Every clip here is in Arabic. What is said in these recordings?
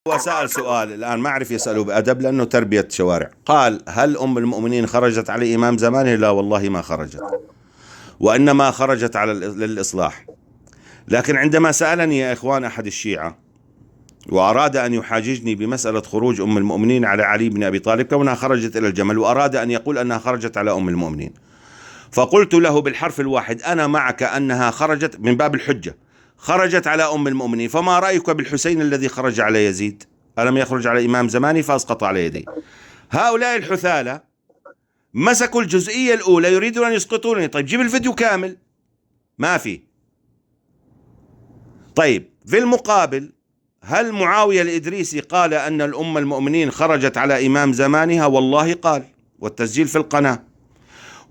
وسأل سؤال الآن ما أعرف يسأله بأدب لأنه تربية شوارع. قال: هل أم المؤمنين خرجت على إمام زمانه؟ لا والله ما خرجت، وإنما خرجت على للإصلاح. لكن عندما سألني يا إخوان أحد الشيعة وأراد أن يحاججني بمسألة خروج أم المؤمنين على علي بن أبي طالب كونها خرجت إلى الجمل، وأراد أن يقول أنها خرجت على أم المؤمنين، فقلت له بالحرف الواحد: أنا معك أنها خرجت من باب الحجة، خرجت على أم المؤمنين، فما رأيك بالحسين الذي خرج على يزيد؟ ألم يخرج على إمام زماني فأسقط على يديه؟ هؤلاء الحثالة مسكوا الجزئية الأولى يريدون أن يسقطونني. طيب جيب الفيديو كامل، ما في. طيب في المقابل، هل معاوية الإدريسي قال أن الأم المؤمنين خرجت على إمام زمانها؟ والله قال، والتسجيل في القناة.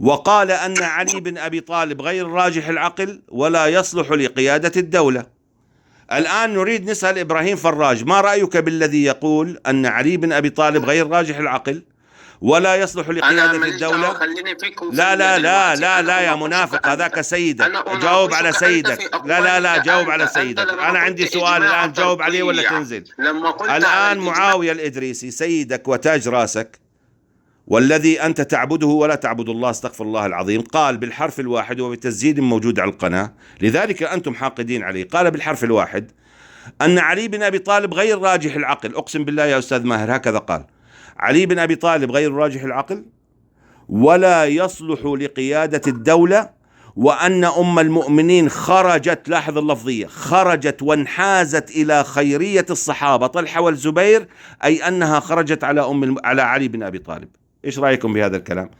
وقال أن علي بن أبي طالب غير راجح العقل ولا يصلح لقيادة الدولة. الآن نريد نسأل إبراهيم فراج: ما رأيك بالذي يقول أن علي بن أبي طالب غير راجح العقل ولا يصلح لقيادة الدولة؟ لا لا لا لا لا يا منافق، هذاك سيدك، جاوب على سيدك. لا لا لا، جاوب على سيدك. أنا عندي سؤال الآن، جاوب عليه ولا تنزل. الآن معاوية الإدريسي سيدك وتاج راسك والذي أنت تعبده ولا تعبد الله، استغفر الله العظيم، قال بالحرف الواحد وبتسجيل موجود على القناة، لذلك أنتم حاقدين عليه، قال بالحرف الواحد أن علي بن أبي طالب غير راجح العقل. أقسم بالله يا أستاذ ماهر هكذا قال: علي بن أبي طالب غير راجح العقل ولا يصلح لقيادة الدولة، وأن أم المؤمنين خرجت، لاحظ اللفظية، خرجت وانحازت إلى خيرية الصحابة طلحة والزبير، أي أنها خرجت على علي بن أبي طالب. إيش رأيكم بهذا الكلام؟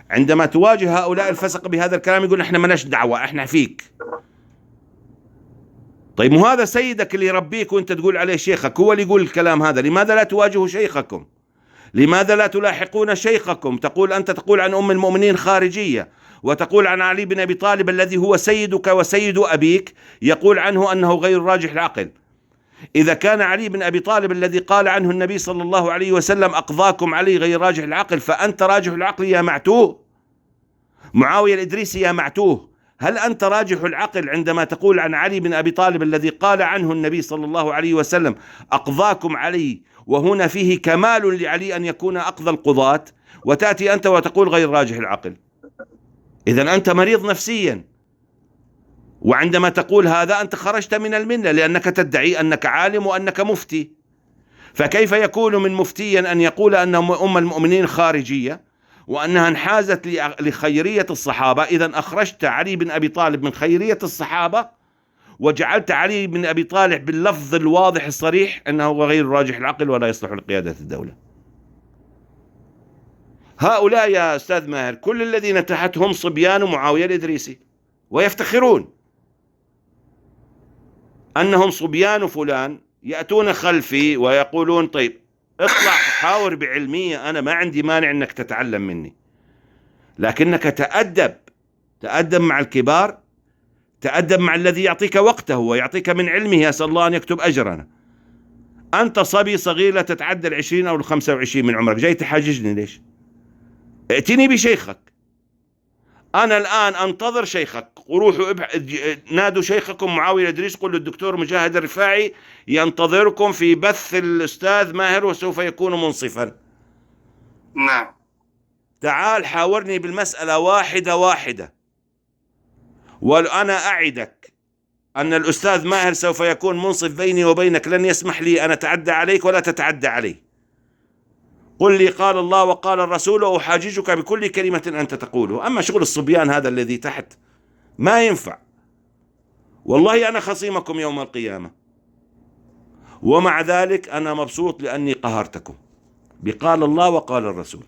عندما تواجه هؤلاء الفسق بهذا الكلام يقول: إحنا مالناش دعوة، إحنا فيك. طيب مو هذا سيدك اللي يربيك وانت تقول عليه شيخك، هو اللي يقول الكلام هذا، لماذا لا تواجهوا شيخكم؟ لماذا لا تلاحقون شيخكم؟ أنت تقول عن أم المؤمنين خارجية، وتقول عن علي بن أبي طالب الذي هو سيدك وسيد أبيك يقول عنه أنه غير راجح العقل. إذا كان علي بن أبي طالب الذي قال عنه النبي صلى الله عليه وسلم أقضاكم علي غير راجح العقل، فأنت راجح العقل يا معتوه. معاوية الإدريسي يا معتوه، هل أنت راجح العقل عندما تقول عن علي بن أبي طالب الذي قال عنه النبي صلى الله عليه وسلم أقضاكم علي، وهنا فيه كمال لعلي أن يكون أقضى القضاة، وتأتي أنت وتقول غير راجح العقل؟ إذن أنت مريض نفسيا، وعندما تقول هذا أنت خرجت من الملة، لأنك تدعي أنك عالم وأنك مفتي. فكيف يكون من مفتيا أن يقول أن أم المؤمنين خارجية وأنها انحازت لخيرية الصحابة؟ إذن أخرجت علي بن أبي طالب من خيرية الصحابة وجعلت علي بن أبي طالب باللفظ الواضح الصريح أنه غير راجح العقل ولا يصلح لقيادة الدولة. هؤلاء يا أستاذ ماهر كل الذين تحتهم صبيان معاوية الإدريسي، ويفتخرون أنهم صبيان فلان، يأتون خلفي ويقولون: طيب اطلع حاور بعلمية، أنا ما عندي مانع أنك تتعلم مني، لكنك تأدب مع الكبار، تأدب مع الذي يعطيك وقته ويعطيك من علمه، أسأل الله أن يكتب أجرنا. أنت صبي صغير لا تتعدى 20 أو 25 من عمرك، جاي تحاججني ليش؟ ائتني بشيخك. أنا الآن أنتظر شيخك، وروحوا نادوا شيخكم معاوية الإدريسي، قل للدكتور مجاهد الرفاعي ينتظركم في بث الأستاذ ماهر وسوف يكون منصفا. نعم. تعال حاورني بالمسألة واحدة واحدة، وأنا أعدك أن الأستاذ ماهر سوف يكون منصف بيني وبينك، لن يسمح لي أن أتعدى عليك ولا تتعدى علي. قل لي قال الله وقال الرسول وأحاججك بكل كلمة أنت تقوله. أما شغل الصبيان هذا الذي تحت ما ينفع. والله أنا خصيمكم يوم القيامة، ومع ذلك أنا مبسوط لأني قهرتكم بقال الله وقال الرسول.